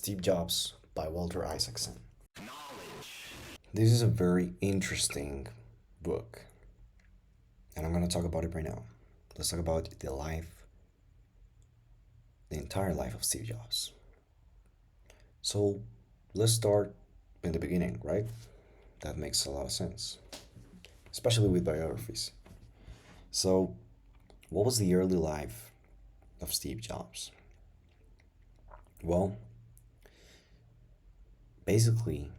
Steve Jobs by Walter Isaacson. This is a very interesting book, and I'm going to talk about it right now. Let's talk about the entire life of Steve Jobs. So, let's start in the beginning, right? That makes a lot of sense, especially with biographies. So, what was the early life of Steve Jobs? Well, basically,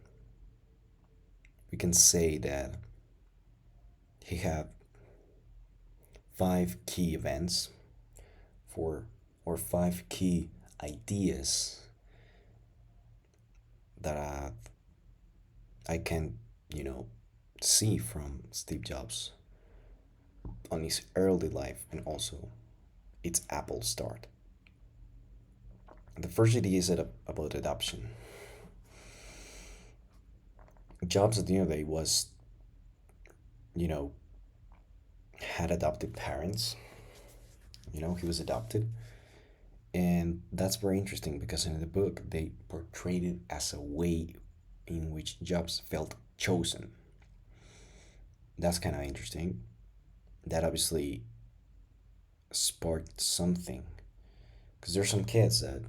we can say that he had five key events for or five key ideas that I can, you know, see from Steve Jobs on his early life and also its Apple start. The first idea is about adoption. Jobs at the end of the day was, you know, had adopted parents. He was adopted. And that's very interesting because in the book they portrayed it as a way in which Jobs felt chosen. That's kind of interesting. That obviously sparked something. Because there's some kids that,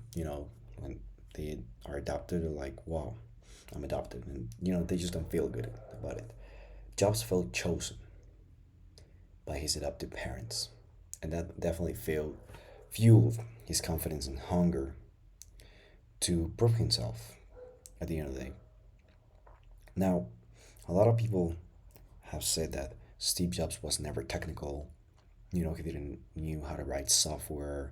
when they are adopted, are like, wow, I'm adopted. And, they just don't feel good about it. Jobs felt chosen by his adopted parents. And that definitely fueled his confidence and hunger to prove himself at the end of the day. Now, a lot of people have said that Steve Jobs was never technical. He didn't knew how to write software.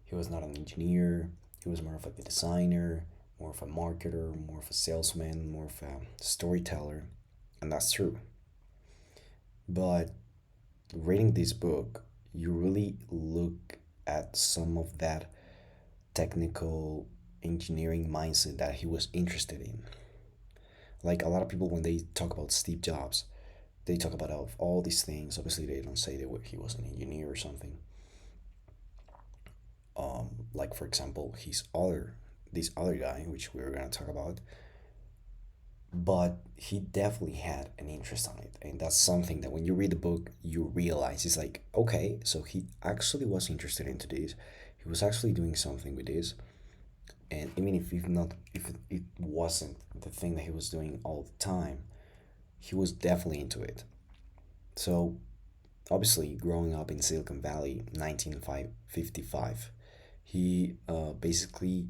He was not an engineer. He was more of a designer, more of a marketer, more of a salesman, more of a storyteller. And that's true. But reading this book, you really look at some of that technical engineering mindset that he was interested in. Like a lot of people, when they talk about Steve Jobs, they talk about all these things. Obviously, they don't say that he was an engineer or something. Like for example, this other guy, which we were gonna talk about, but he definitely had an interest on it, and that's something that when you read the book, you realize it's like, okay, so he actually was interested into this. He was actually doing something with this, and even if it wasn't the thing that he was doing all the time, he was definitely into it. So obviously, growing up in Silicon Valley, 1955, he basically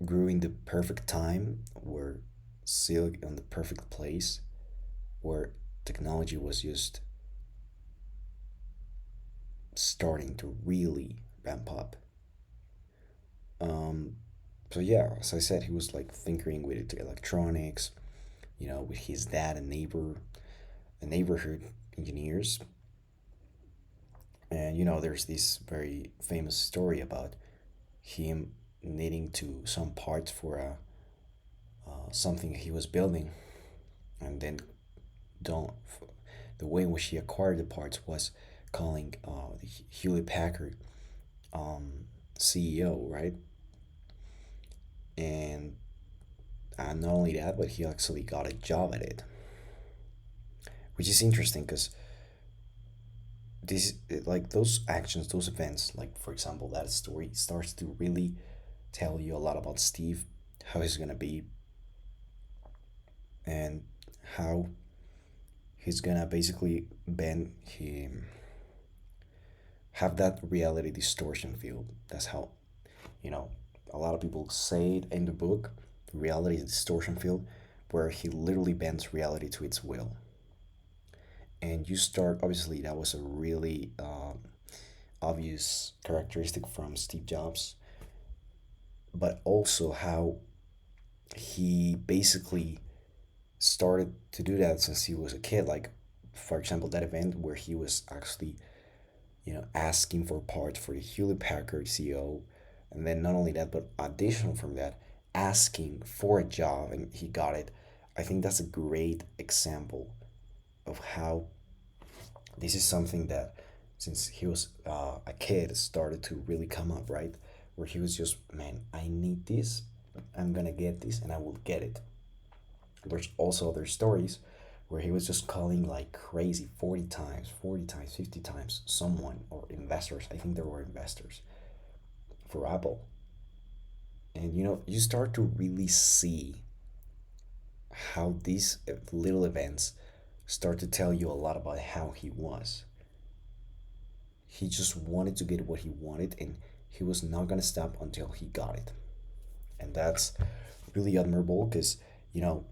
grew in the perfect time where on the perfect place where technology was just starting to really ramp up. Um, so yeah, as I said, he was like tinkering with it, electronics, with his dad and neighborhood engineers. And there's this very famous story about him needing to some parts for something he was building, and then don't the way in which he acquired the parts was calling the Hewlett Packard um, CEO, right? And not only that, but he actually got a job at it, which is interesting because this like those actions, those events, like for example, that story starts to really tell you a lot about Steve, how he's gonna be, and how he's gonna basically bend him have that reality distortion field. That's how, you know, a lot of people say it in the book, reality distortion field, where he literally bends reality to its will. And you start, obviously, that was a really obvious characteristic from Steve Jobs, but also how he basically started to do that since he was a kid. Like, for example, that event where he was actually, asking for parts for the Hewlett Packard CEO, and then not only that, but additional from that, asking for a job and he got it. I think that's a great example of how this is something that, since he was a kid, started to really come up, right? Where he was just, man, I need this. I'm gonna get this and I will get it. There's also other stories where he was just calling like crazy 40 times, 50 times someone or investors. I think there were investors for Apple. And you start to really see how these little events start to tell you a lot about how he was. He just wanted to get what he wanted, and he was not going to stop until he got it. And that's really admirable because, not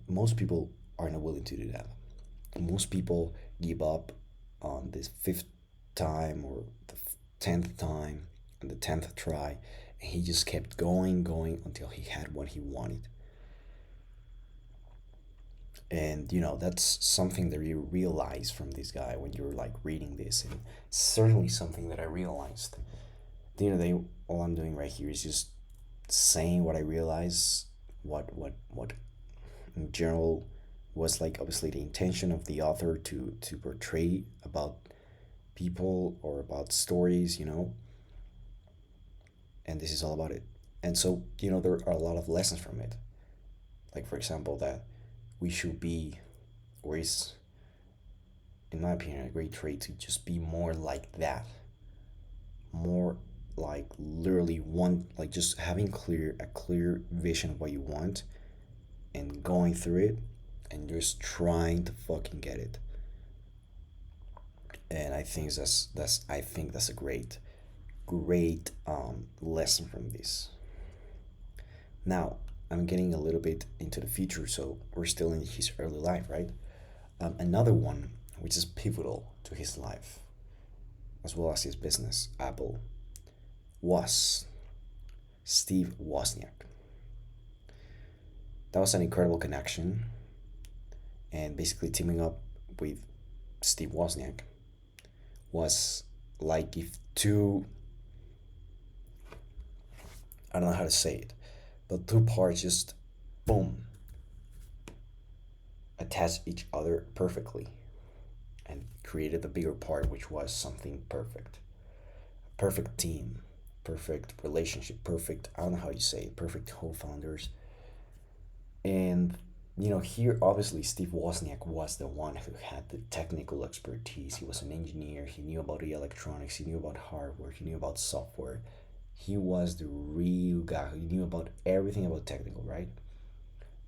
most people are not willing to do that. Most people give up on this fifth time or the 10th time and the 10th try. And he just kept going until he had what he wanted. And that's something that you realize from this guy when you're like reading this, and certainly something that I realized. At the end of the day, all I'm doing right here is just saying what I realize, what in general was like obviously the intention of the author to portray about people or about stories, and this is all about it. And so, there are a lot of lessons from it. Like, for example, that we should be, or is, in my opinion, a great trait to just be more like that. More like literally one, like just having a clear vision of what you want and going through it and just trying to fucking get it. And I think that's a great lesson from this. Now, I'm getting a little bit into the future, so we're still in his early life, right? Another one, which is pivotal to his life, as well as his business, Apple, was Steve Wozniak. That was an incredible connection, and basically teaming up with Steve Wozniak was like if two, I don't know how to say it, but two parts just boom attached each other perfectly and created the bigger part, which was something perfect. Perfect team, perfect relationship, perfect, I don't know how you say it, perfect co-founders. And here obviously Steve Wozniak was the one who had the technical expertise. He was an engineer. He knew about the electronics. He knew about hardware. He knew about software. He was the real guy who knew about everything about technical, right?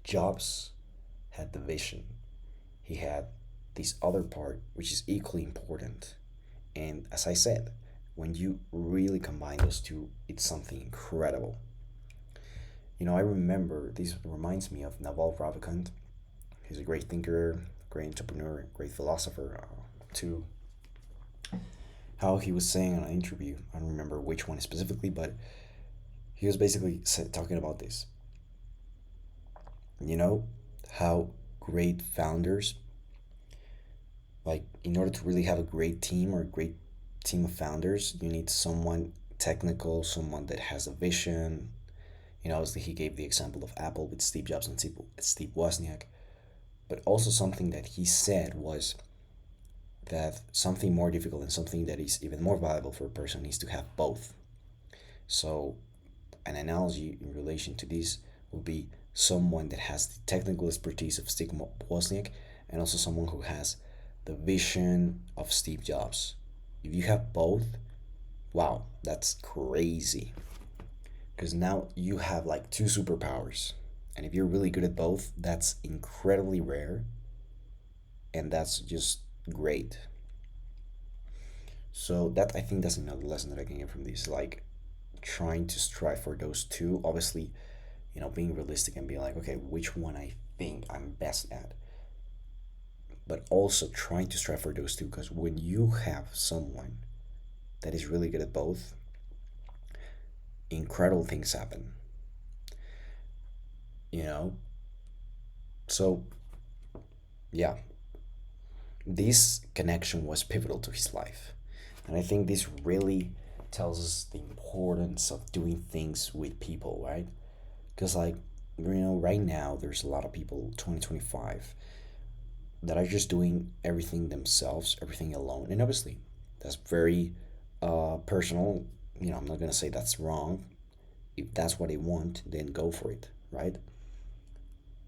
Jobs had the vision. He had this other part, which is equally important. And as I said, when you really combine those two, it's something incredible. I remember this reminds me of Naval Ravikant. He's a great thinker, great entrepreneur, great philosopher, too. How he was saying in an interview, I don't remember which one specifically, but he was basically talking about this. You know, how great founders, like, in order to really have a great team or a great team of founders, you need someone technical, someone that has a vision. Obviously, he gave the example of Apple with Steve Jobs and Steve Wozniak. But also, something that he said was that something more difficult and something that is even more valuable for a person is to have both. So, an analogy in relation to this would be someone that has the technical expertise of Steve Wozniak and also someone who has the vision of Steve Jobs. If you have both, wow, that's crazy. Because now you have like two superpowers. And if you're really good at both, that's incredibly rare. And that's just great. So that I think that's another lesson that I can get from this. Like trying to strive for those two. Obviously, being realistic and being like, okay, which one I think I'm best at. But also trying to strive for those two, because when you have someone that is really good at both, incredible things happen. You know? So, yeah, this connection was pivotal to his life. And I think this really tells us the importance of doing things with people, right? Because, like, right now, there's a lot of people, 2025, that are just doing everything themselves, everything alone. And obviously, that's very personal. I'm not going to say that's wrong. If that's what they want, then go for it, right?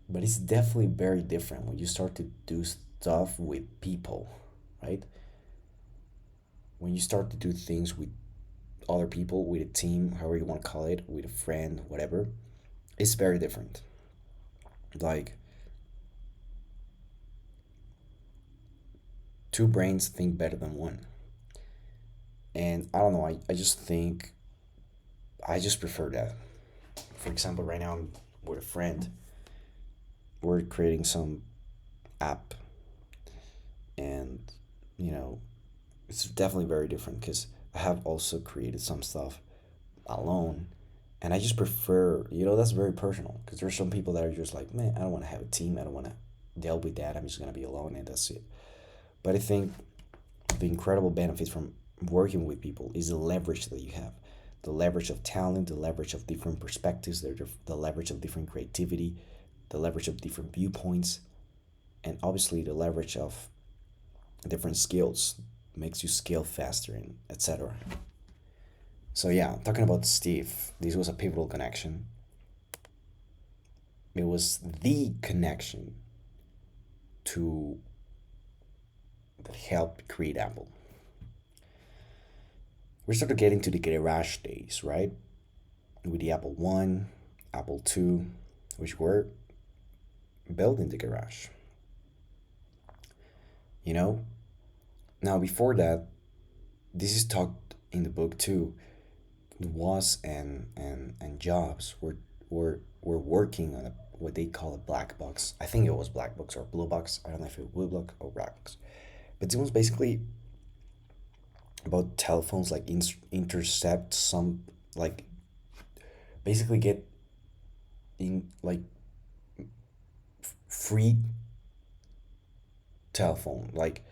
But it's definitely very different when you start to do stuff with people, right? When you start to do things with other people, with a team, however you want to call it, with a friend, whatever, it's very different. Like, two brains think better than one. And I don't know, I just think, I just prefer that. For example, right now I'm with a friend, we're creating some app, and, you know, it's definitely very different because I have also created some stuff alone. And I just prefer, that's very personal because there's some people that are just like, man, I don't want to have a team. I don't want to deal with that. I'm just going to be alone and that's it. But I think the incredible benefits from working with people is the leverage that you have, the leverage of talent, the leverage of different perspectives, the leverage of different creativity, the leverage of different viewpoints, and obviously the leverage of different skills makes you scale faster and etc. So yeah, talking about Steve, this was a pivotal connection. It was the connection to that helped create Apple. We started getting to the garage days, right? With the Apple One, Apple Two, which were built in the garage. You know. Now before that, this is talked in the book too. Was and Jobs were working on what they call a black box. I think it was black box or blue box. I don't know if it was blue box or black box, but it was basically about telephones like intercept some, like, basically get in, like, free telephone, like,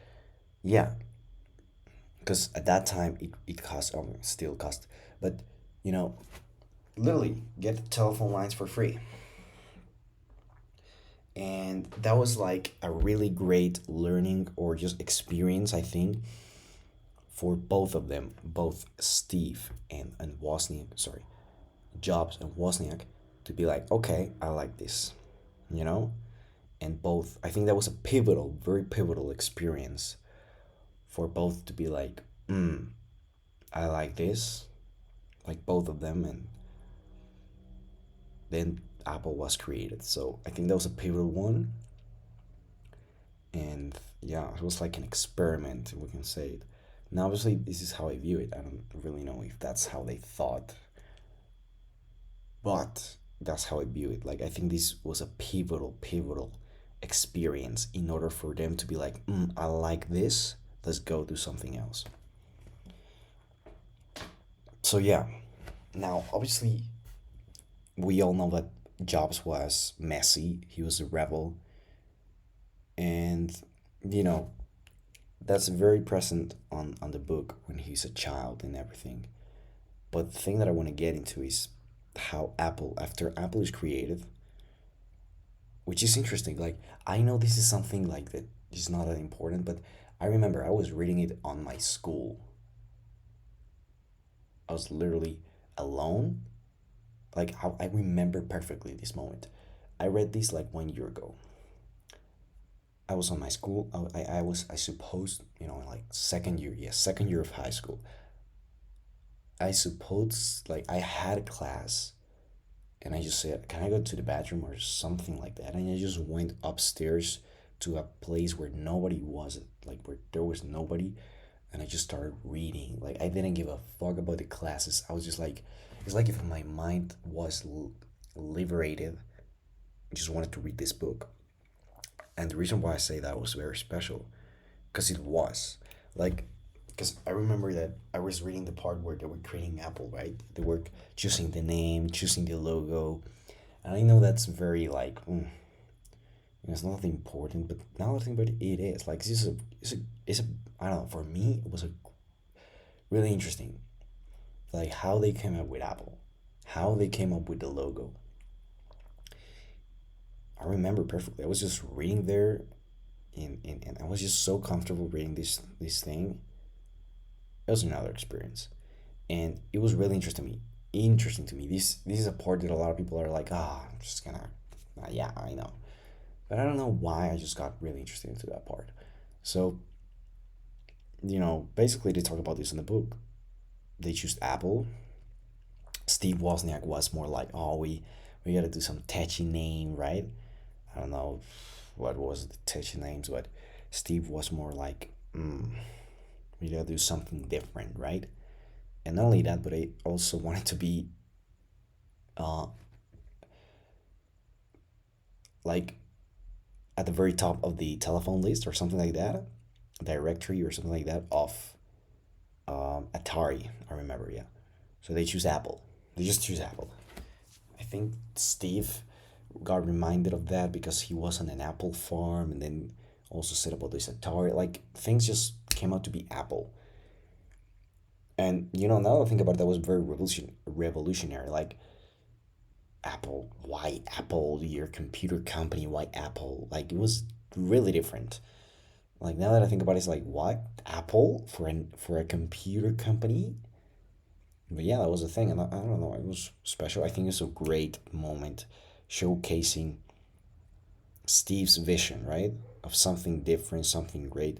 yeah, because at that time it cost, still cost, but, you know literally get telephone lines for free. And that was like a really great learning or just experience, I think, for both of them, both Steve and Wozniak, sorry, Jobs and Wozniak, to be like, okay, I like this, you know? And both, I think that was a pivotal, very pivotal experience for both to be like, I like this, like both of them, and then Apple was created. So I think that was a pivotal one. And yeah, it was like an experiment, we can say it. Now, obviously, this is how I view it. I don't really know if that's how they thought, but that's how I view it. Like, I think this was a pivotal experience in order for them to be like, I like this. Let's go do something else. So yeah, now obviously we all know that Jobs was messy. He was a rebel, and you know that's very present on the book when he's a child and everything. But the thing that I want to get into is how Apple, after Apple is created, which is interesting. Like, I know this is something like that is not that important, but I remember I was reading it on my school. I was literally alone. Like, I remember perfectly this moment. I read this like 1 year ago. I was on my school. I was, I suppose, like second year, yes, second year of high school. I suppose, like, I had a class, and I just said, "Can I go to the bathroom or something like that?" And I just went upstairs to a place where nobody was, like where there was nobody, and I just started reading. Like, I didn't give a fuck about the classes. I was just like, it's like if my mind was liberated. I just wanted to read this book, and the reason why I say that was very special, because it was like, because I remember that I was reading the part where they were creating Apple, right? They were choosing the name, choosing the logo, and I know that's very like, it's nothing important, but now that I think about it, it is like, it's a I don't know. For me, it was a really interesting, like how they came up with Apple, how they came up with the logo. I remember perfectly. I was just reading there, and I was just so comfortable reading this thing. It was another experience, and it was really interesting to me. interesting to me. This is a part that a lot of people are like, ah, I'm just gonna, yeah, I know, but I don't know why I just got really interested into that part. So basically they talk about this in the book. They choose Apple. Steve Wozniak was more like, oh, we gotta do some catchy name, right? I don't know what was the catchy names, but Steve was more like, we gotta do something different, right? And not only that, but I also wanted to be uh, like at the very top of the telephone list or something like that, directory or something like that of Atari. I remember, yeah. So they choose Apple. They just choose Apple. I think Steve got reminded of that because he was on an Apple farm, and then also said about this Atari. Like things just came out to be Apple. And now that I think about it, that was very revolutionary. Like Apple, why Apple? Your computer company, why Apple? Like it was really different. Like now that I think about it, it's like what Apple for a computer company. But yeah, that was the thing, and I don't know, it was special. I think it's a great moment, showcasing Steve's vision, right, of something different, something great.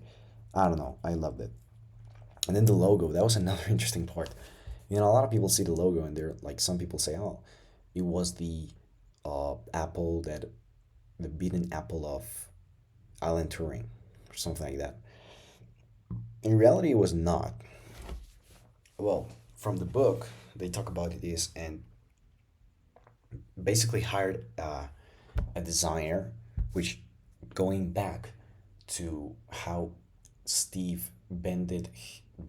I don't know, I loved it. And then the logo, that was another interesting part. A lot of people see the logo and they're like, some people say, oh, it was the apple that the beaten apple of Alan Turing, or something like that. In reality, it was not. Well, from the book, they talk about this and basically hired a designer, which going back to how Steve bended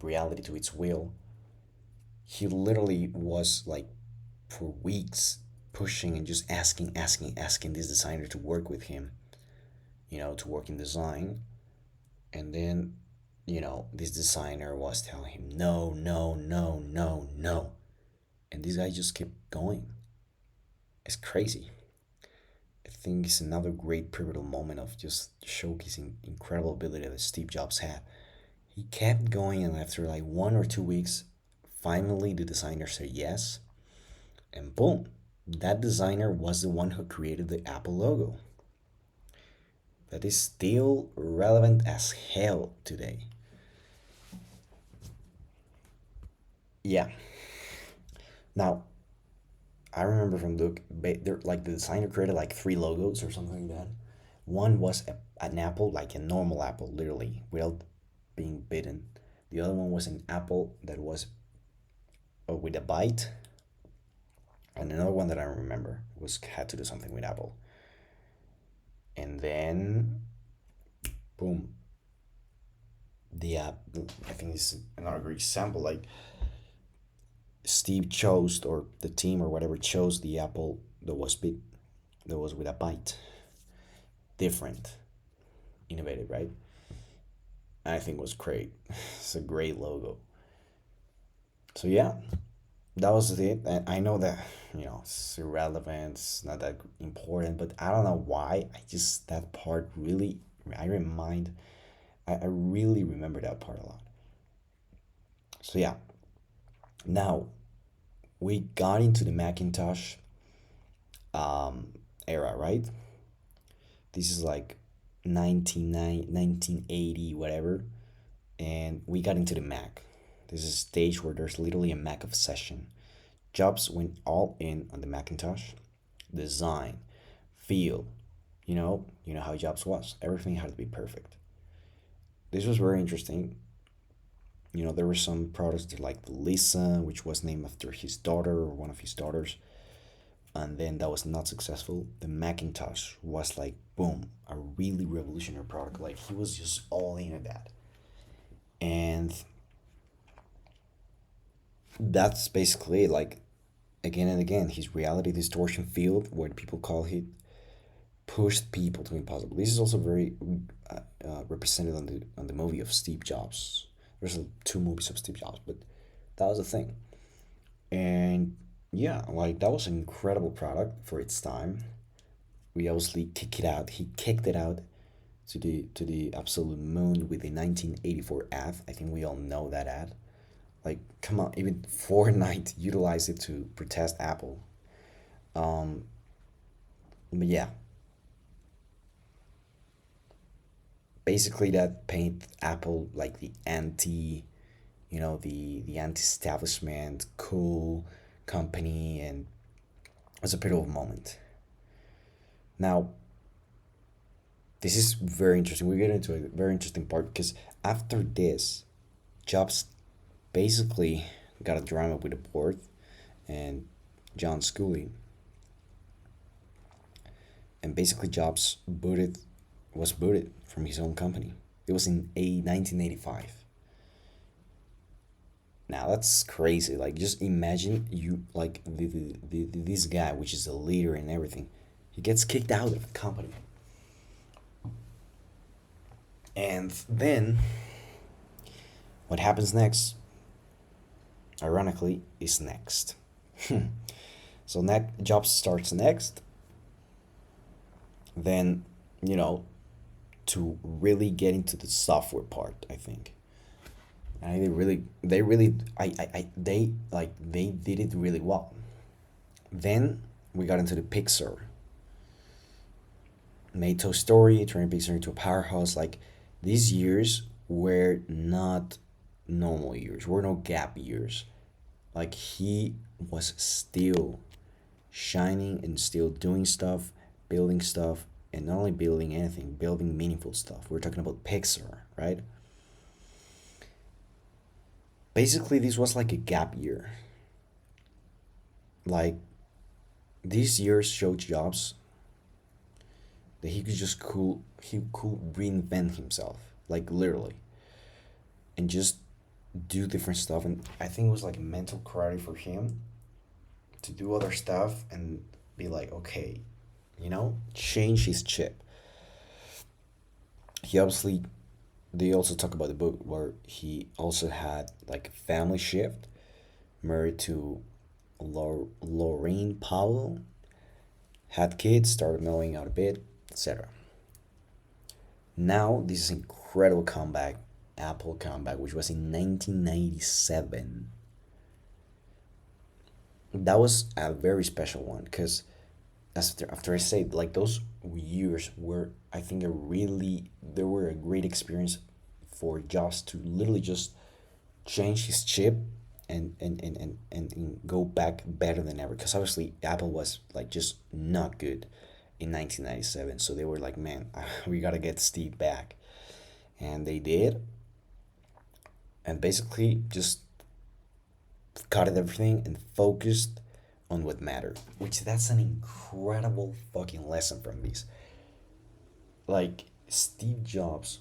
reality to its will, he literally was like for weeks pushing and just asking this designer to work with him, to work in design. And then, this designer was telling him, no, no, no, no, no. And this guy just kept going. It's crazy. I think it's another great pivotal moment of just showcasing incredible ability that Steve Jobs had. He kept going, and after like 1 or 2 weeks, finally the designer said yes, and boom, that designer was the one who created the Apple logo. That is still relevant as hell today. Yeah. Now, I remember from like the designer created like three logos or something like that. One was an apple, like a normal apple, literally, without being bitten. The other one was an apple that was with a bite, and another one that I don't remember was had to do something with apple. And then, boom, the I think this is another great example. Like Steve chose, or the team or whatever chose the apple that was with a bite, different, innovative, right? I think was great. It's a great logo. So yeah, that was it. And I know that it's irrelevant, it's not that important, but I don't know why. I just that part really, I remind, I really remember that part a lot. So yeah, now we got into the Macintosh era, right? This is like 1980, whatever, and we got into the Mac. This is a stage where there's literally a Mac obsession. Jobs went all in on the Macintosh. Design, feel, you know how Jobs was. Everything had to be perfect. This was very interesting. There were some products that like the Lisa, which was named after his daughter or one of his daughters, and then that was not successful. The Macintosh was like boom, a really revolutionary product. Like he was just all in at that, and that's basically like again and again his reality distortion field, what people call it, pushed people to impossible. This is also very represented on the movie of Steve Jobs. There's two movies of Steve Jobs, but that was the thing. And yeah, like that was an incredible product for its time. We obviously kick it out. He kicked it out to the absolute moon with the 1984 ad. I think we all know that ad. Like, come on, even Fortnite utilized it to protest Apple. Um, but yeah, basically that paint Apple like the anti, the anti-establishment, cool company, and it was a pivotal moment. Now, this is very interesting. We get into a very interesting part because after this, Jobs basically got a drama with the board and John Schooley, and basically Jobs booted from his own company. It was in 1985. Now that's crazy. Like, just imagine you like this guy, which is a leader and everything, he gets kicked out of the company, and then what happens next? Ironically, is next. So next Jobs starts next. Then, you know, to really get into the software part, I think. And they really, they did it really well. Then we got into the Pixar, made Toy Story, turned Pixar into a powerhouse. Like, these years were not normal years, were no gap years. Like, he was still shining and still doing stuff, building stuff, and not only building anything, building meaningful stuff. We're talking about Pixar, right? Basically, this was like a gap year. Like, these years showed Jobs that he could reinvent himself, like literally, and just do different stuff. And I think it was like mental clarity for him to do other stuff and be like, okay, change his chip. He obviously, they also talk about the book where he also had like a family shift, married to Lorraine Powell, had kids, started knowing out a bit, etc. Now this is incredible comeback, Apple comeback, which was in 1997. That was a very special one because after I said, like, those years were, I think, they were a great experience for Joss to literally just change his chip and go back better than ever, because obviously Apple was like just not good in 1997, so they were like, man, we got to get Steve back, and they did, and basically just cut it everything and focused on what mattered, which that's an incredible fucking lesson from this. Like, Steve Jobs,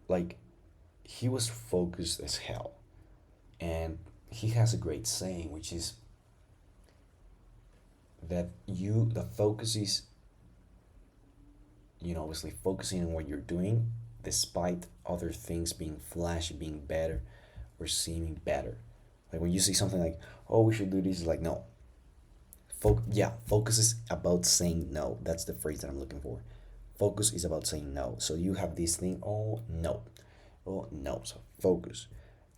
like, he was focused as hell, and he has a great saying, which is that the focus is, obviously focusing on what you're doing despite other things being flashy, being better, or seeming better. Like, when you see something like, oh, we should do this, like, no. Focus is about saying no. That's the phrase that I'm looking for. Focus is about saying no. So you have this thing, oh no. Oh no. So focus.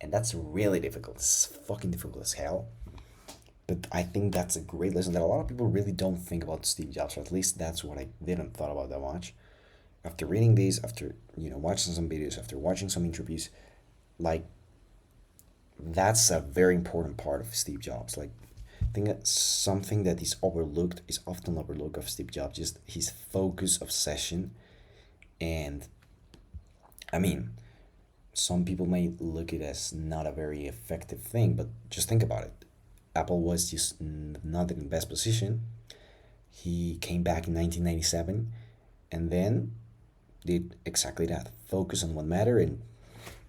And that's really difficult. It's fucking difficult as hell. But I think that's a great lesson that a lot of people really don't think about Steve Jobs, or at least that's what I didn't thought about that much. After reading this, after watching some videos, after watching some interviews, like, that's a very important part of Steve Jobs. Like, I think that's something that is often overlooked of Steve Jobs, just his focus obsession. And I mean, some people may look it as not a very effective thing, but just think about it. Apple was just not in the best position. He came back in 1997 and then did exactly that. Focus on what mattered, and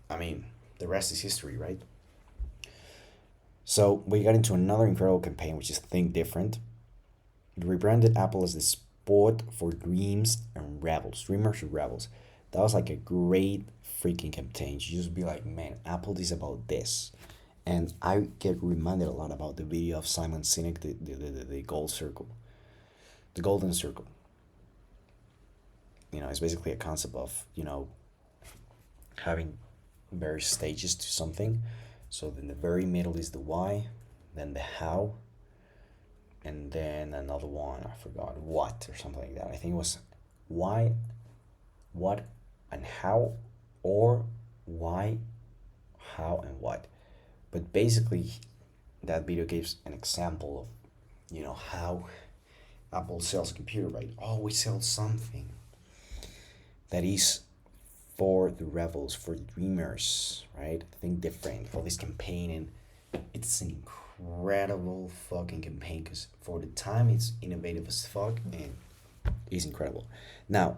I mean, the rest is history, right? So we got into another incredible campaign, which is Think Different. It rebranded Apple as the sport for dreamers and rebels. That was like a great freaking campaign. You just be like, man, Apple is about this. And I get reminded a lot about the video of Simon Sinek, the gold circle, the golden circle. It's basically a concept of, having various stages to something. So in the very middle is the why, then the how, and then another one, I forgot what or something like that. I think it was why, what, and how, or why, how, and what. But basically, that video gives an example of, how Apple sells a computer, right? Oh, we sell something that is for the rebels, for the dreamers, right? Think different, for this campaign. And it's an incredible fucking campaign because for the time it's innovative as fuck and is incredible. Now,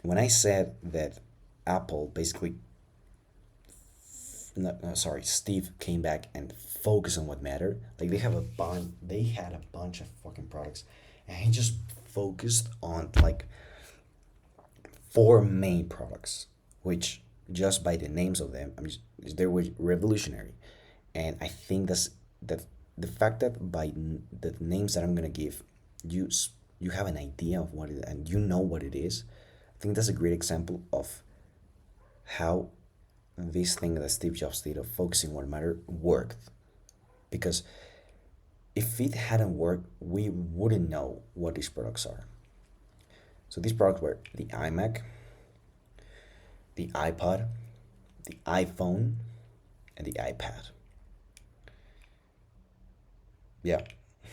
when I said that Apple basically, no, sorry, Steve came back and focused on what mattered. Like they had a bunch of fucking products, and he just focused on like four main products, which just by the names of them, they were revolutionary, and I think that the fact that by the names that I'm gonna give, you you have an idea of what it and you know what it is. I think that's a great example of how this thing that Steve Jobs did of focusing what mattered worked. Because if it hadn't worked, we wouldn't know what these products are. So these products were the iMac, the iPod, the iPhone, and the iPad. Yeah,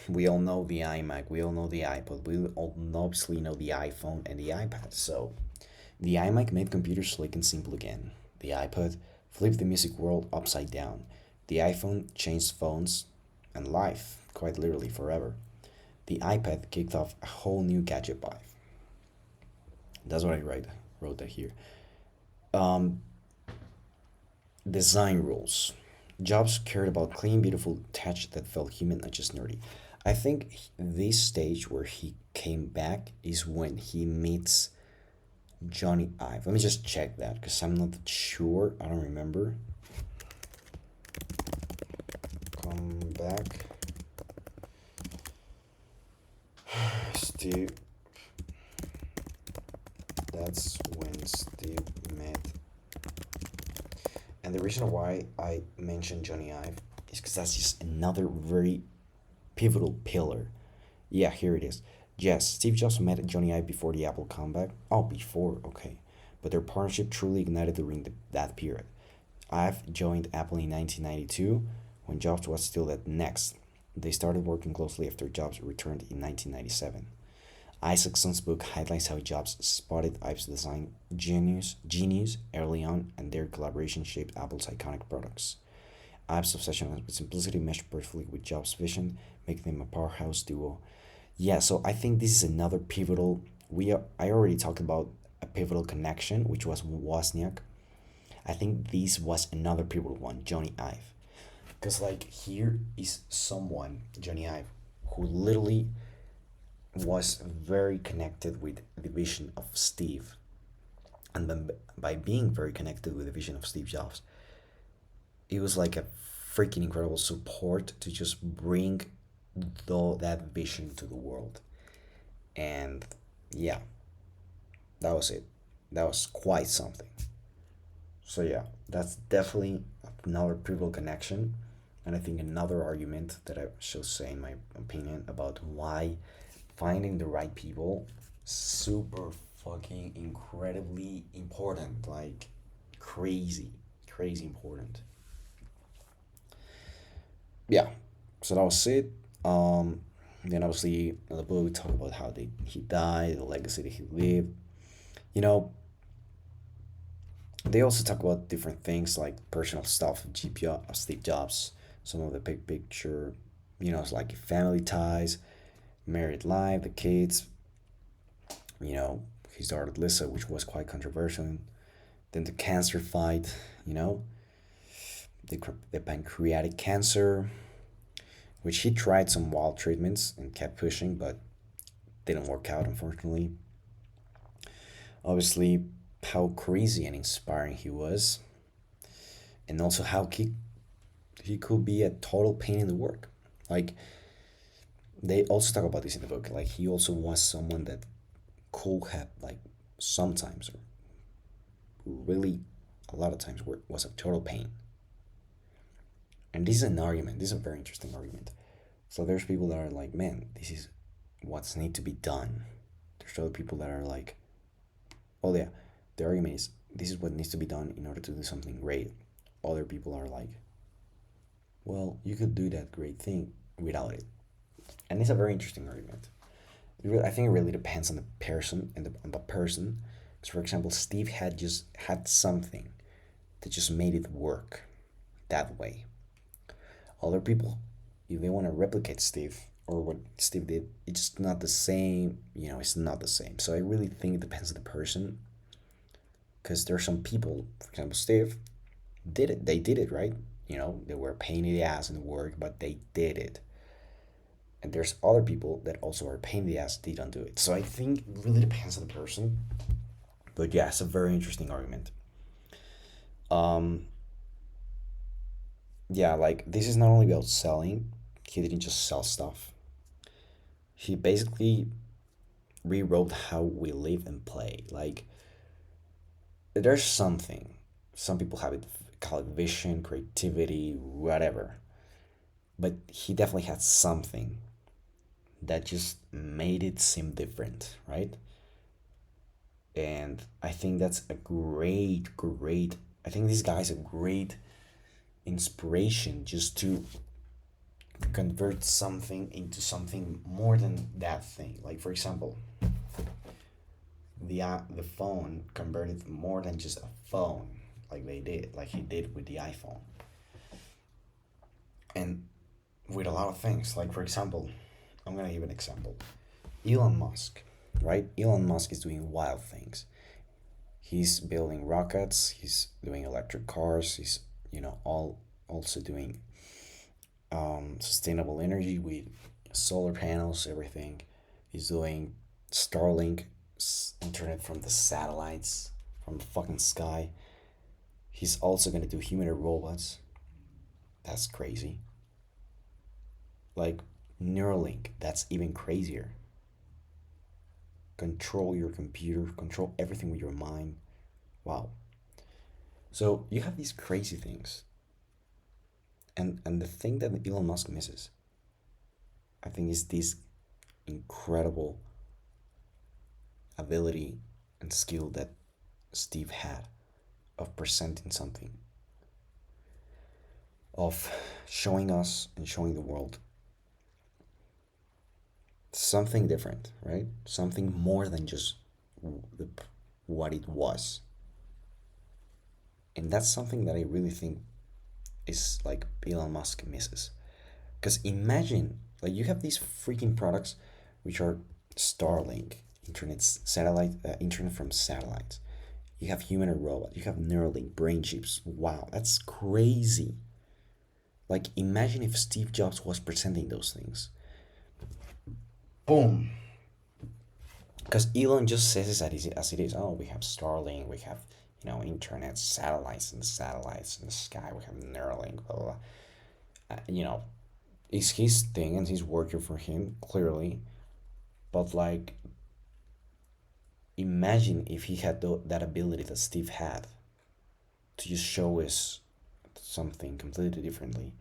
we all know the iMac, we all know the iPod, we all obviously know the iPhone and the iPad. So the iMac made computers slick and simple again. The iPod flipped the music world upside down. The iPhone changed phones and life, quite literally forever. The iPad kicked off a whole new gadget life. That's what I wrote that here. Um, Design rules. Jobs cared about clean, beautiful touch that felt human, not just nerdy. I think this stage where he came back is when he meets Johnny Ive. Let me just check that because I'm not sure. I don't remember. Come back. Steve. That's when Steve met. And the reason why I mentioned Johnny Ive is because that's just another very pivotal pillar. Yeah, here it is. Yes, Steve Jobs met Johnny Ive before the Apple comeback. Oh, before, okay. But their partnership truly ignited during that period. Ive joined Apple in 1992 when Jobs was still at Next. They started working closely after Jobs returned in 1997. Isaacson's book highlights how Jobs spotted Ive's design genius early on, and their collaboration shaped Apple's iconic products. Ive's obsession with simplicity meshed perfectly with Jobs' vision, making them a powerhouse duo. Yeah, so I think this is another pivotal. I already talked about a pivotal connection, which was Wozniak. I think this was another pivotal one, Johnny Ive, because like here is someone, Johnny Ive, who literally was very connected with the vision of Steve, and then by being very connected with the vision of Steve Jobs, it was like a freaking incredible support to just bring that vision to the world. And yeah, that was it. That was quite something. So yeah, that's definitely another pivotal connection, and I think another argument that I should say, in my opinion, about why finding the right people super fucking incredibly important, like crazy, crazy important. Yeah, so that was it. Then obviously in the book we talk about how he died, the legacy that he lived. You know, they also talk about different things like personal stuff of of Steve Jobs, some of the big picture, it's like family ties, married life, the kids, his daughter Lisa, which was quite controversial. Then the cancer fight, you know, the pancreatic cancer, which he tried some wild treatments and kept pushing, but didn't work out, unfortunately. Obviously, how crazy and inspiring he was, and also how he could be a total pain in the work. Like, they also talk about this in the book. Like, he also was someone that could have, like, sometimes, or really a lot of times, was a total pain. And this is an argument. This is a very interesting argument. So there's people that are like, man, this is what's need to be done. There's other people that are like, oh yeah, the argument is this is what needs to be done in order to do something great. Other people are like, well, you could do that great thing without it. And it's a very interesting argument. I think it really depends on the person and on the person. Because for example, Steve had just had something that just made it work that way. Other people, if they want to replicate Steve or what Steve did, it's just not the same. It's not the same. So I really think it depends on the person. Because there are some people, for example, Steve did it. They did it, right? They were a pain in the ass in the work, but they did it. And there's other people that also are a pain in the ass. They don't do it. So I think it really depends on the person. But yeah, it's a very interesting argument. Um, yeah, like this is not only about selling. He didn't just sell stuff. He basically rewrote how we live and play. Like there's something. Some people have it call it vision, creativity, whatever. But he definitely had something that just made it seem different, right? And I think that's a great. I think this guy's a great inspiration just to convert something into something more than that thing. Like for example, the phone converted more than just a phone, like he did with the iPhone, and with a lot of things. Like for example, I'm gonna give an example. Elon Musk, right? Elon Musk is doing wild things. He's building rockets. He's doing electric cars. He's all also doing sustainable energy with solar panels, everything. He's doing Starlink internet from the satellites, from the fucking sky. He's also gonna do humanoid robots. That's crazy. Like Neuralink, that's even crazier. Control your computer, control everything with your mind. Wow. So you have these crazy things, and the thing that Elon Musk misses, I think, is this incredible ability and skill that Steve had of presenting something, of showing us and showing the world something different, right? Something more than just the, what it was. And that's something that I really think is like Elon Musk misses. Because imagine, like, you have these freaking products which are Starlink, internet from satellites. You have humanoid robot. You have Neuralink, brain chips. Wow, that's crazy. Like, imagine if Steve Jobs was presenting those things. Boom. Because Elon just says it as it is. Oh, we have Starlink. We have internet, satellites, and satellites in the sky. We have Neuralink. Blah blah. Blah. It's his thing and he's working for him clearly. But like, imagine if he had that ability that Steve had to just show us something completely differently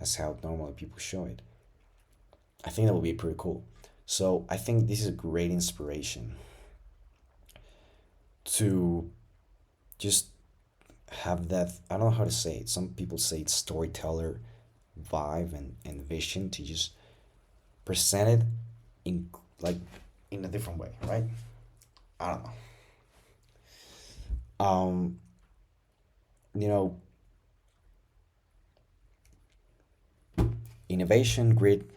as how normally people show it. I think that would be pretty cool. So I think this is a great inspiration to just have that. I don't know how to say it. Some people say it's storyteller vibe and vision to just present it in like in a different way, right? I don't know. Um, you know, innovation, grit,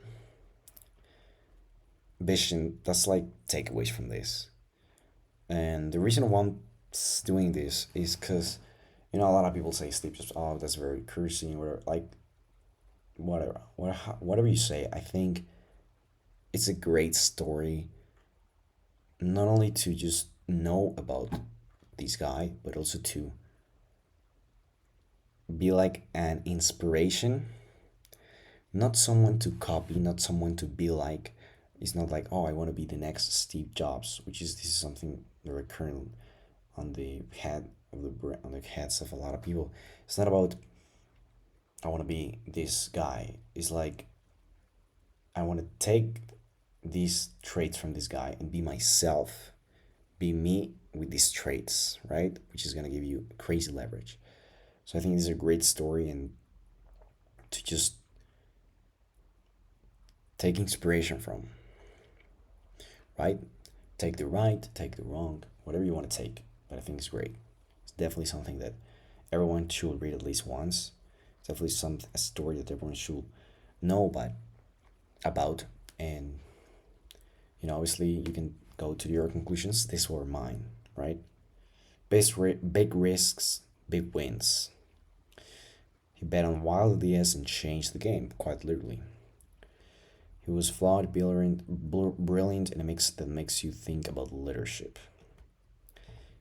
vision. That's like takeaways from this. And the reason why I'm doing this is because a lot of people say sleep just that's very cursing or like whatever you say. I think it's a great story, not only to just know about this guy, but also to be like an inspiration, not someone to copy, not someone to be like. It's not like, oh, I want to be the next Steve Jobs, which is this is something recurrent on the head of the on the heads of a lot of people. It's not about I want to be this guy. It's like I want to take these traits from this guy and be myself, be me with these traits, right? Which is going to give you crazy leverage. So I think this is a great story, and to just take inspiration from, right? Take the right, take the wrong, whatever you want to take. But I think it's great. It's definitely something that everyone should read at least once. It's definitely a story that everyone should know about. And obviously you can go to your conclusions. These were mine, right? Big risks, big wins. He bet on wild ideas and changed the game, quite literally. He was flawed, brilliant in a mix that makes you think about leadership.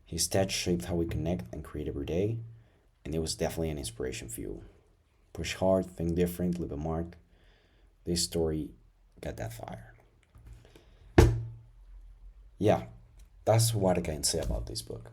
His stats shaped how we connect and create every day, and it was definitely an inspiration fuel. Push hard, think different, leave a mark. This story got that fire. Yeah, that's what I can say about this book.